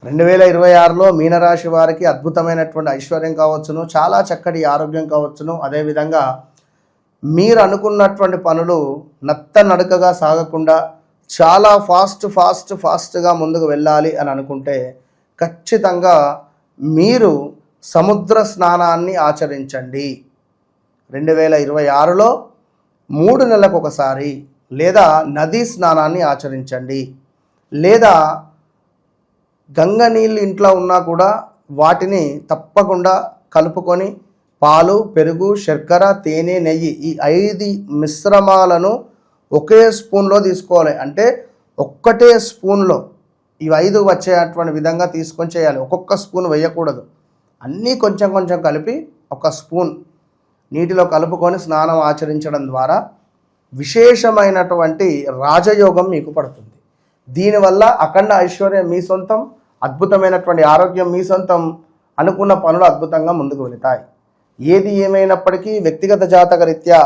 2026లో మీనరాశి వారికి అద్భుతమైనటువంటి ఐశ్వర్యం కావచ్చును, చాలా చక్కటి ఆరోగ్యం కావచ్చును. అదేవిధంగా మీరు అనుకున్నటువంటి పనులు నత్తనడకగా సాగకుండా చాలా ఫాస్ట్గా ముందుకు వెళ్ళాలి అని అనుకుంటే ఖచ్చితంగా మీరు సముద్ర స్నానాన్ని ఆచరించండి. 2026లో 3 నెలలకు ఒకసారి లేదా నదీ స్నానాన్ని ఆచరించండి. లేదా గంగ నీళ్ళు ఇంట్లో ఉన్నా కూడా వాటిని తప్పకుండా కలుపుకొని పాలు, పెరుగు, శర్కర, తేనె, నెయ్యి ఈ 5 మిశ్రమాలను ఒకే స్పూన్లో తీసుకోవాలి. అంటే ఒక్కటే స్పూన్లో ఈ 5 వచ్చేటువంటి విధంగా తీసుకొని చేయాలి. ఒక్కొక్క స్పూన్ వేయకూడదు. అన్నీ కొంచెం కొంచెం కలిపి ఒక స్పూన్ నీటిలో కలుపుకొని స్నానం ఆచరించడం ద్వారా విశేషమైనటువంటి రాజయోగం మీకు పడుతుంది. దీనివల్ల అఖండ ఐశ్వర్యం మీ సొంతం, అద్భుతమైనటువంటి ఆరోగ్యం మీ సొంతం, అనుకున్న పనులు అద్భుతంగా ముందుకు వెళతాయి. ఏది ఏమైనప్పటికీ వ్యక్తిగత జాతక రీత్యా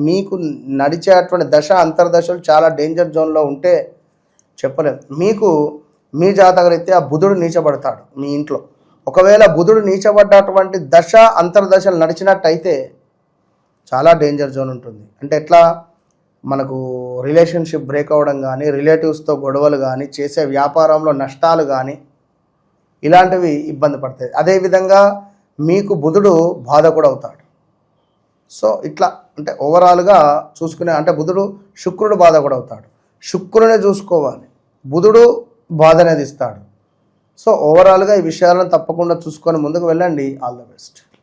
మీకు నడిచేటువంటి దశ అంతర్దశలు చాలా డేంజర్ జోన్లో ఉంటే చెప్పలేదు. మీకు మీ జాతక రీత్యా బుధుడు నీచబడతాడు మీ ఇంట్లో. ఒకవేళ బుధుడు నీచబడ్డటువంటి దశ అంతర్దశలు నడిచినట్టయితే చాలా డేంజర్ జోన్ ఉంటుంది. అంటే ఎట్లా, మనకు రిలేషన్షిప్ బ్రేక్ అవ్వడం కానీ, రిలేటివ్స్తో గొడవలు కానీ, చేసే వ్యాపారంలో నష్టాలు కానీ ఇలాంటివి ఇబ్బంది పడతాయి. అదేవిధంగా మీకు బుధుడు బాధ కూడా అవుతాడు. సో ఇట్లా అంటే ఓవరాల్గా చూసుకునే అంటే బుధుడు శుక్రుడు బాధ కూడా అవుతాడు. శుక్రునే చూసుకోవాలి, బుధుడు బాధ అనేది ఇస్తాడు. సో ఓవరాల్గా ఈ విషయాలను తప్పకుండా చూసుకొని ముందుకు వెళ్ళండి. All the best.